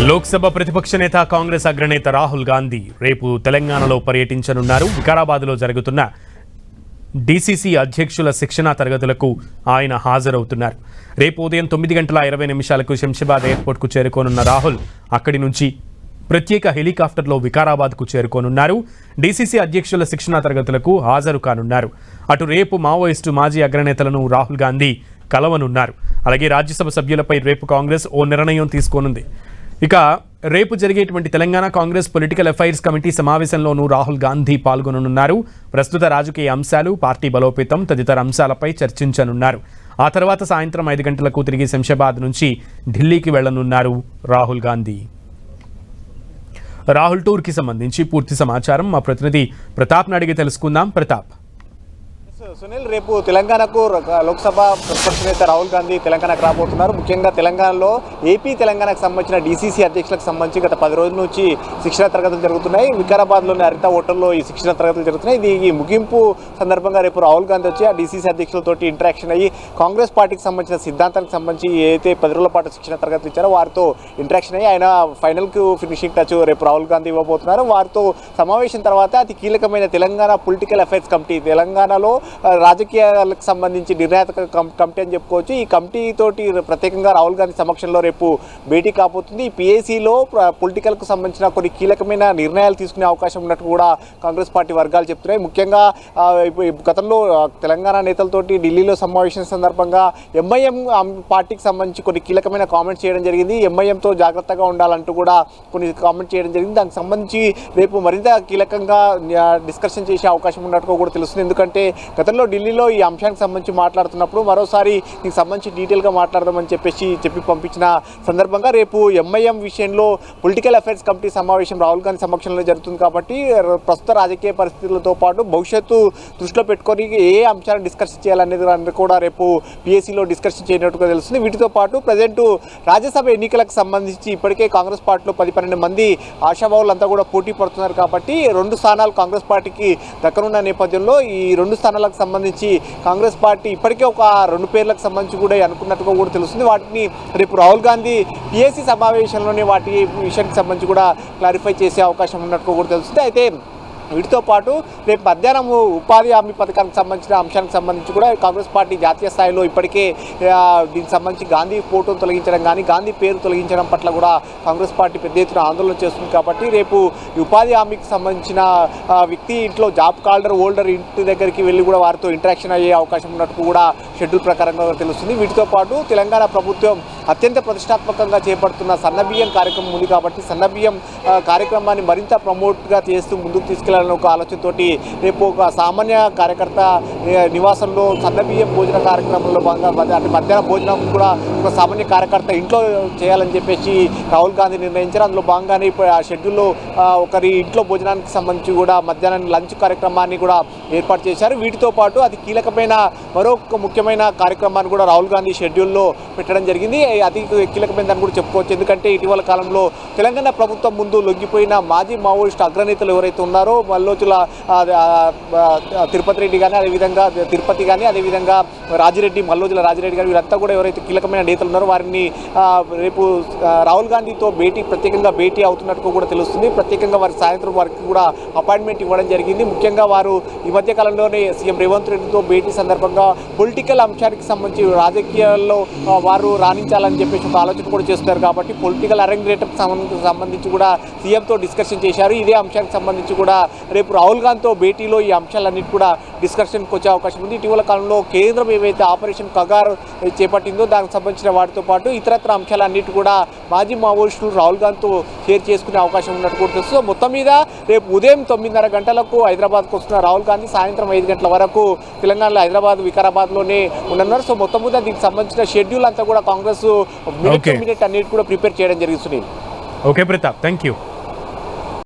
లోక్సభ ప్రతిపక్ష నేత కాంగ్రెస్ అగ్రనేత రాహుల్ గాంధీ రేపు తెలంగాణలో పర్యటించనున్నారు. వికారాబాద్లో జరుగుతున్న డీసీసీ అధ్యక్షుల శిక్షణా తరగతులకు ఆయన హాజరవుతున్నారు. రేపు ఉదయం 9:20 శంషాబాద్ ఎయిర్పోర్ట్కు చేరుకోనున్న రాహుల్ అక్కడి నుంచి ప్రత్యేక హెలికాప్టర్లో వికారాబాద్కు చేరుకోనున్నారు. డీసీసీ అధ్యక్షుల శిక్షణా తరగతులకు హాజరు కానున్నారు. అటు రేపు మావోయిస్టు మాజీ అగ్రనేతలను రాహుల్ గాంధీ కలవనున్నారు. అలాగే రాజ్యసభ సభ్యులపై రేపు కాంగ్రెస్ ఓ నిర్ణయం తీసుకోనుంది. ఇక రేపు జరిగేటువంటి Telangana Congress political affairs committee సమావేశంలోనూ రాహుల్ గాంధీ పాల్గొననున్నారు. ప్రస్తుత రాజకీయ అంశాలు, పార్టీ బలోపేతం తదితర అంశాలపై చర్చించనున్నారు. ఆ తర్వాత సాయంత్రం 5 గంటలకు తిరిగి శంషాబాద్ నుంచి ఢిల్లీకి వెళ్లనున్నారు రాహుల్ గాంధీ. రాహుల్ టూర్కి సంబంధించి పూర్తి సమాచారం మా ప్రతినిధి ప్రతాప్ని అడిగి తెలుసుకుందాం. ప్రతాప్. సునీల్, రేపు తెలంగాణకు లోక్సభ ప్రతిపక్ష నేత రాహుల్ గాంధీ తెలంగాణకు రాబోతున్నారు. ముఖ్యంగా తెలంగాణలో ఏపీ తెలంగాణకు సంబంధించిన డీసీసీ అధ్యక్షులకు సంబంధించి గత 10 రోజుల నుంచి శిక్షణ తరగతులు జరుగుతున్నాయి. వికారాబాద్లోని హరిత హోటల్లో ఈ శిక్షణ తరగతులు జరుగుతున్నాయి. ఇది ఈ ముగింపు సందర్భంగా రేపు రాహుల్ గాంధీ వచ్చి ఆ డీసీసీ అధ్యక్షులతోటి ఇంటరాక్షన్ అయ్యి కాంగ్రెస్ పార్టీకి సంబంధించిన సిద్ధాంతానికి సంబంధించి ఏదైతే 10 రోజుల పాటు శిక్షణ తరగతులు ఇచ్చారో వారితో ఇంటరాక్షన్ అయ్యి ఆయన ఫైనల్కు ఫినిషింగ్ టచ్ రేపు రాహుల్ గాంధీ ఇవ్వబోతున్నారు. వారితో సమావేశం తర్వాత అతి కీలకమైన తెలంగాణ పొలిటికల్ అఫైర్స్ కమిటీ, తెలంగాణలో రాజకీయాలకు సంబంధించి నిర్ణయాత్మక కమిటీ అని చెప్పుకోవచ్చు. ఈ కమిటీ తోటి ప్రత్యేకంగా రాహుల్ గాంధీ సమక్షంలో రేపు భేటీ కాబోతుంది. ఈ పీఏసీలో పొలిటికల్కు సంబంధించిన కొన్ని కీలకమైన నిర్ణయాలు తీసుకునే అవకాశం ఉన్నట్టు కూడా కాంగ్రెస్ పార్టీ వర్గాలు చెప్తున్నాయి. ముఖ్యంగా గతంలో తెలంగాణ నేతలతోటి ఢిల్లీలో సమావేశం సందర్భంగా ఎంఐఎం పార్టీకి సంబంధించి కొన్ని కీలకమైన కామెంట్స్ చేయడం జరిగింది. ఎంఐఎంతో జాగ్రత్తగా ఉండాలంటూ కూడా కొన్ని కామెంట్స్ చేయడం జరిగింది. దానికి సంబంధించి రేపు మరింత కీలకంగా డిస్కషన్ చేసే అవకాశం ఉన్నట్టుగా కూడా తెలుస్తుంది. ఎందుకంటే గతంలో ఢిల్లీలో ఈ అంశానికి సంబంధించి మాట్లాడుతున్నప్పుడు మరోసారి దీనికి సంబంధించి డీటెయిల్గా మాట్లాడదామని చెప్పి పంపించిన సందర్భంగా రేపు ఎంఐఎం విషయంలో పొలిటికల్ అఫైర్స్ కమిటీ సమావేశం రాహుల్ గాంధీ సమక్షంలో జరుగుతుంది. కాబట్టి ప్రస్తుత రాజకీయ పరిస్థితులతో పాటు భవిష్యత్తు దృష్టిలో పెట్టుకొని ఏ అంశాలను డిస్కషన్ చేయాలనేది కూడా రేపు పీఏసీలో డిస్కషన్ చేయనట్టుగా తెలుస్తుంది. వీటితో పాటు ప్రజెంట్ రాజ్యసభ ఎన్నికలకు సంబంధించి ఇప్పటికే కాంగ్రెస్ పార్టీలో 10-12 మంది ఆశావాహులంతా కూడా పోటీ పడుతున్నారు. కాబట్టి 2 స్థానాలు కాంగ్రెస్ పార్టీకి దక్కనున్న నేపథ్యంలో ఈ 2 స్థానాలకు సంబంధించి కాంగ్రెస్ పార్టీ ఇప్పటికే ఒక 2 పేర్లకు సంబంధించి కూడా అనుకున్నట్టుగా కూడా తెలుస్తుంది. వాటిని రేపు రాహుల్ గాంధీ పీఏసీ సమావేశంలోనే వాటి విషయానికి సంబంధించి కూడా క్లారిఫై చేసే అవకాశం ఉన్నట్టుగా కూడా తెలుస్తుంది. అయితే వీటితో పాటు రేపు మధ్యాహ్నం ఉపాధి హామీ పథకానికి సంబంధించిన అంశానికి సంబంధించి కూడా కాంగ్రెస్ పార్టీ జాతీయ స్థాయిలో ఇప్పటికే దీనికి సంబంధించి గాంధీ ఫోటోను తొలగించడం కానీ గాంధీ పేరు తొలగించడం పట్ల కూడా కాంగ్రెస్ పార్టీ పెద్ద ఎత్తున ఆందోళన చేస్తుంది. కాబట్టి రేపు ఉపాధి హామీకి సంబంధించిన వ్యక్తి ఇంట్లో జాబ్ కార్డర్ హోల్డర్ ఇంటి దగ్గరికి వెళ్ళి కూడా వారితో ఇంటరాక్షన్ అయ్యే అవకాశం ఉన్నట్టు కూడా షెడ్యూల్ ప్రకారంగా తెలుస్తుంది. వీటితో పాటు తెలంగాణ ప్రభుత్వం అత్యంత ప్రతిష్టాత్మకంగా చేపడుతున్న సన్నబియ్యం కార్యక్రమం ఉంది. కాబట్టి సన్నబియ్యం కార్యక్రమాన్ని మరింత ప్రమోట్గా చేస్తూ ముందుకు తీసుకెళ్లాలని ఒక ఆలోచనతోటి రేపు ఒక సామాన్య కార్యకర్త నివాసంలో సన్నబియ్యం భోజన కార్యక్రమంలో భాగంగా అంటే మధ్యాహ్న భోజనం కూడా ఒక సామాన్య కార్యకర్త ఇంట్లో చేయాలని చెప్పేసి రాహుల్ గాంధీ నిర్ణయించారు. అందులో భాగంగానే ఇప్పుడు ఆ షెడ్యూల్లో ఒకరి ఇంట్లో భోజనానికి సంబంధించి కూడా మధ్యాహ్నం లంచ్ కార్యక్రమాన్ని కూడా ఏర్పాటు చేశారు. వీటితో పాటు అది కీలకమైన మరొక ముఖ్యమైన కార్యక్రమాన్ని కూడా రాహుల్ గాంధీ షెడ్యూల్లో పెట్టడం జరిగింది. అతి కీలకమైనదని కూడా చెప్పుకోవచ్చు. ఎందుకంటే ఇటీవల కాలంలో తెలంగాణ ప్రభుత్వం ముందు లొంగిపోయిన మాజీ మావోయిస్టు అగ్రనేతలు ఎవరైతే ఉన్నారో మల్లోచుల తిరుపతి రెడ్డి కానీ అదేవిధంగా తిరుపతి కానీ అదేవిధంగా మల్లోజుల రాజిరెడ్డి కానీ వీరంతా కూడా ఎవరైతే కీలకమైన నేతలు ఉన్నారో వారిని రేపు రాహుల్ గాంధీతో ప్రత్యేకంగా భేటీ అవుతున్నట్టు కూడా తెలుస్తుంది. ప్రత్యేకంగా వారి సాయంత్రం వారికి కూడా అపాయింట్మెంట్ ఇవ్వడం జరిగింది. ముఖ్యంగా వారు ఈ మధ్య కాలంలోనే సీఎం రేవంత్ రెడ్డితో భేటీ సందర్భంగా పొలిటికల్ అంశానికి సంబంధించి రాజకీయాల్లో వారు రాణించాలని చెప్పేసి ఒక ఆలోచన కూడా చేస్తున్నారు. కాబట్టి పొలిటికల్ అరేంజ్మెంట్కి సంబంధించి కూడా సీఎంతో డిస్కషన్ చేశారు. ఇదే అంశానికి సంబంధించి కూడా రేపు రాహుల్ గాంధీతో భేటీలో ఈ అంశాలన్నిటి కూడా డిస్కషన్కి వచ్చే అవకాశం ఉంది. ఇటీవల కాలంలో కేంద్రం ఏవైతే ఆపరేషన్ కగార్ చేపట్టిందో దానికి సంబంధించిన వాటితో పాటు ఇతరత్ర అంశాలన్నిటి కూడా మాజీ మావోయిస్టులు రాహుల్ గాంధీతో షేర్ చేసుకునే అవకాశం ఉన్నట్టు కూడా తెలుస్తుంది. మొత్తం మీద రేపు ఉదయం 9:30 గంటలకు హైదరాబాద్కు వస్తున్న రాహుల్ గాంధీ సాయంత్రం 5 గంటల వరకు తెలంగాణలో హైదరాబాద్ వికారాబాద్లోనే ఉండనున్నారు. సో మొత్తం మీద దీనికి సంబంధించిన షెడ్యూల్ అంతా కూడా కాంగ్రెస్ మినిట్ అన్నిటి కూడా ప్రిపేర్ చేయడం జరుగుతుంది. Okay Pratap, thank you.